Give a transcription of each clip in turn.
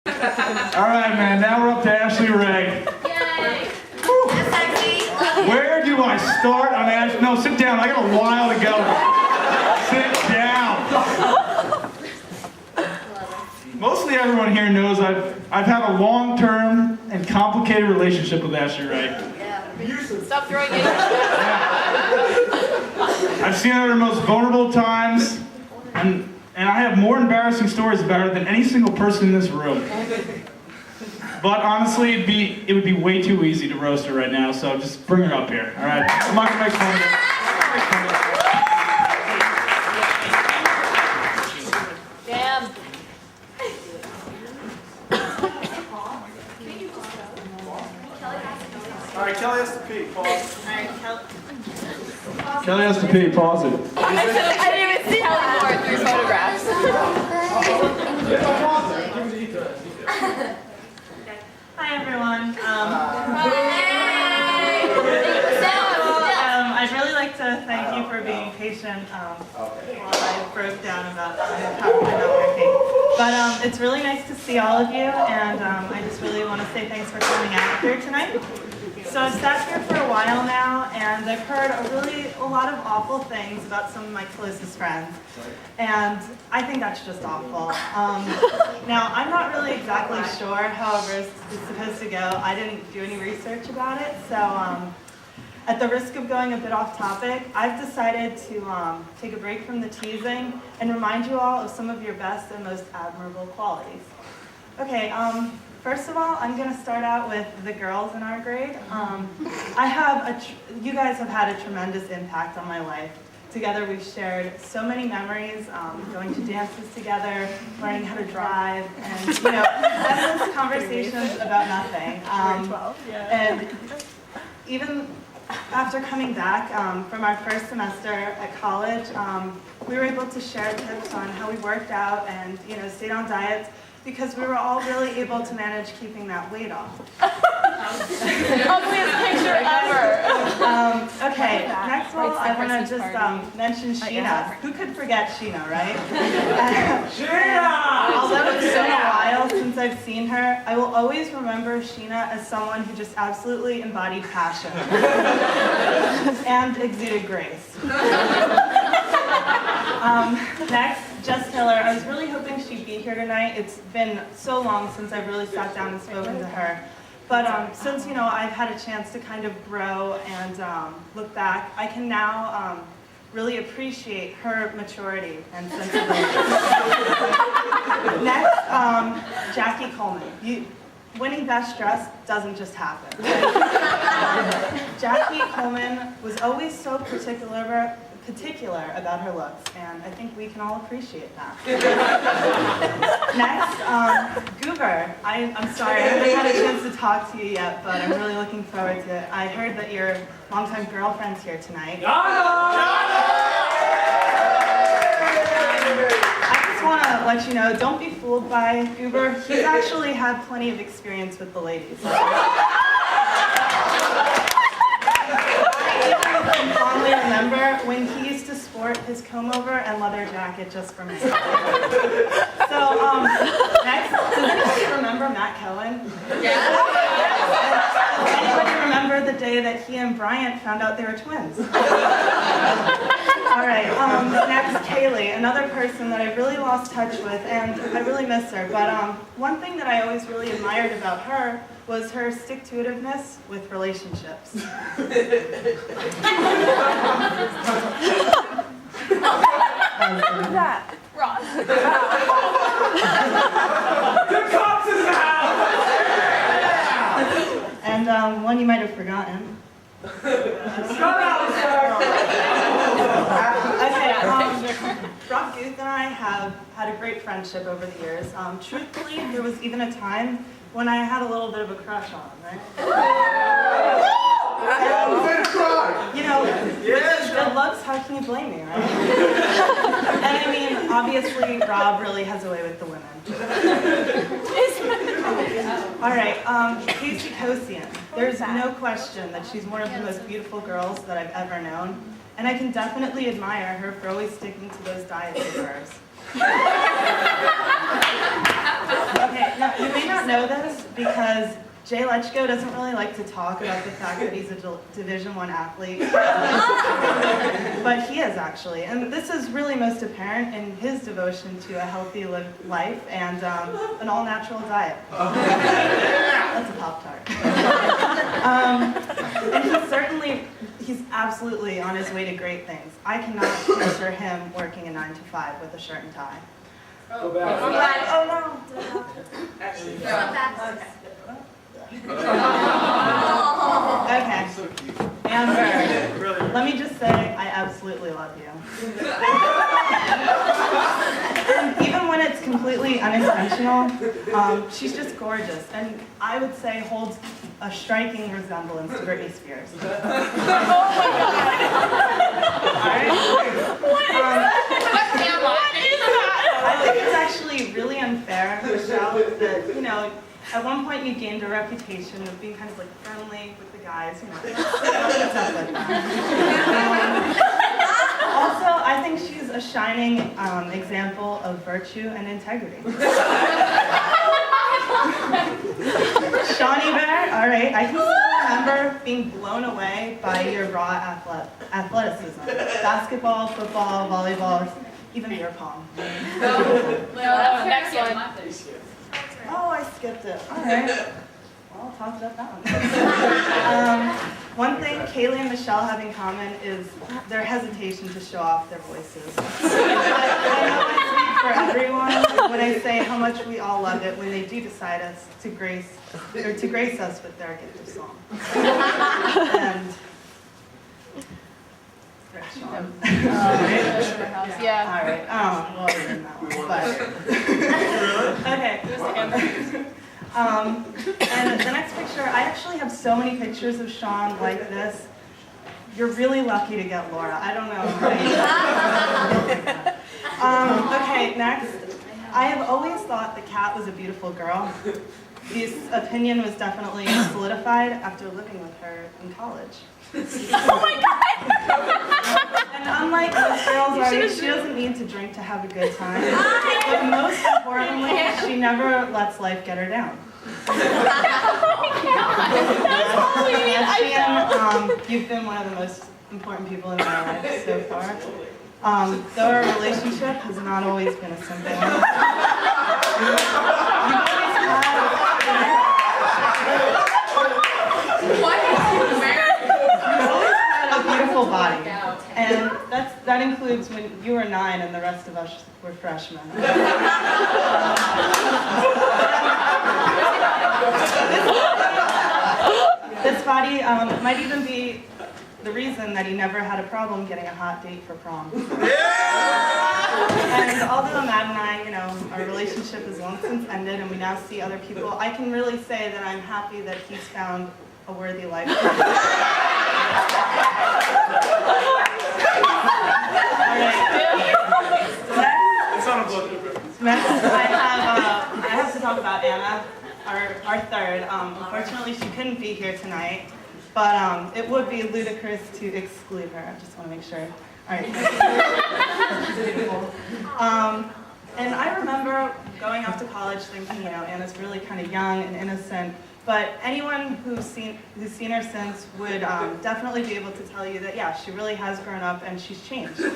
All right, man, now we're up to Ashley Ray. Yay! Where do I start on Ashley? No, sit down. I got a while to go. Sit down. Mostly everyone here knows I've had a long-term and complicated relationship with Ashley Ray. Stop throwing it. I've seen her at her most vulnerable times, and I have more embarrassing stories about her than any single person in this room. But honestly, it would be way too easy to roast her right now, so just bring her up here, all right? I'm not gonna make fun of her. Damn. All right, Kelly has to pee. Pause. Kelly has to pee, pause it. I didn't even see Kelly Moore through photographs. Hi everyone. I'd really like to thank you for being patient while I broke down about how I'm not working. But it's really nice to see all of you, and I just really want to say thanks for coming out here tonight. So I've sat here for a while now, and I've heard a lot of awful things about some of my closest friends, and I think that's just awful. Now, I'm not really exactly sure how a roast is supposed to go. I didn't do any research about it, so at the risk of going a bit off topic, I've decided to take a break from the teasing and remind you all of some of your best and most admirable qualities. Okay, first of all, I'm going to start out with the girls in our grade. You guys have had a tremendous impact on my life. Together we've shared so many memories, going to dances together, learning how to drive, and endless conversations about nothing. And even after coming back from our first semester at college, we were able to share tips on how we worked out and stayed on diets, because we were all really able to manage keeping that weight off. Ugliest picture ever. Okay, next of all, I want to just mention Sheena. Who could forget Sheena, right? Although it's been a while since I've seen her, I will always remember Sheena as someone who just absolutely embodied passion and exuded grace. Next, Jess Hiller. I was really hoping she'd be here tonight. It's been so long since I've really sat down and spoken to her. But since I've had a chance to kind of grow and look back, I can now really appreciate her maturity and sensibility. Next, Jackie Coleman. Winning Best Dressed doesn't just happen. Jackie Coleman was always so particular about her looks, and I think we can all appreciate that. Next, Goober. I'm sorry, I haven't had a chance to talk to you yet, but I'm really looking forward to it. I heard that your longtime girlfriend's here tonight. I just want to let you know, don't be fooled by Goober. He's actually had plenty of experience with the ladies. I can fondly remember when he used to sport his comb-over and leather jacket just for me. So, next, does anybody remember Matt Cohen? Yeah. Does anybody remember the day that he and Bryant found out they were twins? All right, next, Kaylee, another person that I really lost touch with, and I really miss her. But one thing that I always really admired about her was her stick-to-itiveness with relationships. Who's that? Ross. The cops in the house! And one you might have forgotten. Okay, Rob Guth and I have had a great friendship over the years. Truthfully, there was even a time when I had a little bit of a crush on him, right? Good looks, how can you blame me, right? And I mean, obviously, Rob really has a way with the women. All right, Casey Kosian. There's no question that she's one of the most beautiful girls that I've ever known, and I can definitely admire her for always sticking to those diets of hers. Okay, now you may not know this because Jay Lechko doesn't really like to talk about the fact that he's a Division I athlete. But he is actually. And this is really most apparent in his devotion to a healthy life and an all-natural diet. That's a Pop-Tart. And he's absolutely on his way to great things. I cannot picture him working a 9 to 5 with a shirt and tie. Go back. Oh no! Okay. Amber, let me just say I absolutely love you. And even when it's completely unintentional, she's just gorgeous, and I would say holds a striking resemblance to Britney Spears. Oh my God! What is I think it's actually really unfair, Michelle, that, you know, at one point you gained a reputation of being kind of like friendly with the guys, you know. Stuff like that. Also, I think she's a shining example of virtue and integrity. Shawnee Bear, all right, I can still remember being blown away by your raw athleticism. Basketball, football, volleyball, even beer pong. Next one. Oh, I skipped it. All right. Well, I'll talk about that one. One thing Kaylee and Michelle have in common is their hesitation to show off their voices. But I know I speak for everyone when I say how much we all love it when they do decide to grace us with their gift of song. And Sean. Yeah. All right. Well, you're in that one, but okay. And the next picture, I actually have so many pictures of Sean like this. You're really lucky to get Laura. I don't know. Okay, next. I have always thought the cat was a beautiful girl. This opinion was definitely solidified after living with her in college. Oh my God! And unlike most girls, she doesn't need to drink to have a good time. But most importantly, she never lets life get her down. You've been one of the most important people in my life so far. Though our relationship has not always been a simple one. A beautiful body, and that includes when you were 9 and the rest of us were freshmen. This body might even be the reason that he never had a problem getting a hot date for prom. And although Matt and I, you know, our relationship is long since ended and we now see other people, I can really say that I'm happy that he's found a worthy life. Next, I have to talk about Anna, our third. Unfortunately, she couldn't be here tonight, but it would be ludicrous to exclude her. I just want to make sure. All right. Beautiful. And I remember going off to college thinking, you know, Anna's really kind of young and innocent. But anyone who's seen her since would definitely be able to tell you that, yeah, she really has grown up and she's changed. And,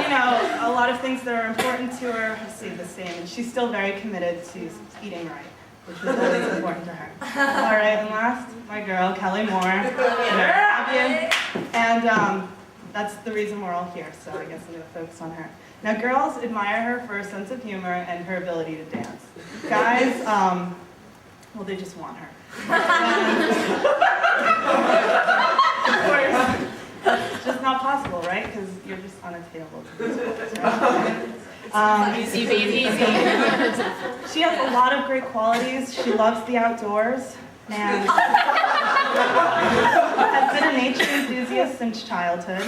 you know, a lot of things that are important to her have stayed the same, and she's still very committed to eating right, which is always important to her. All right, and last, my girl, Kelly Moore. Love you. And that's the reason we're all here, so I guess I'm going to focus on her. Now, girls admire her for her sense of humor and her ability to dance. Guys, well, they just want her. Of course, it's just not possible, right? Because you're just unattainable to these folks, right? Easy, baby, easy. She has a lot of great qualities. She loves the outdoors and has been a nature enthusiast since childhood.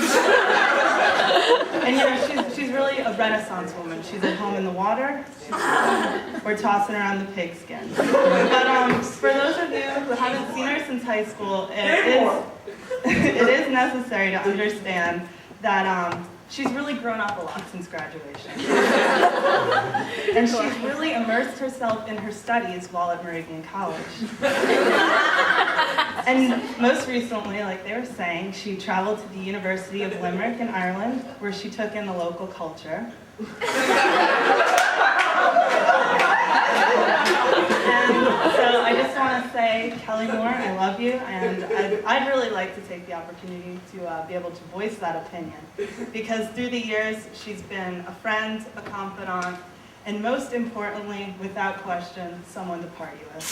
And you know, she's really a Renaissance woman. She's at home in the water, or tossing around the pigskin. But for those of you who haven't seen her since high school, it is necessary to understand that she's really grown up a lot since graduation. And she's really immersed herself in her studies while at Moravian College. And most recently, like they were saying, she traveled to the University of Limerick in Ireland, where she took in the local culture. And so I just want to say, Kelly Moore, I love you, and I'd really like to take the opportunity to be able to voice that opinion. Because through the years, she's been a friend, a confidant, and most importantly, without question, someone to party with.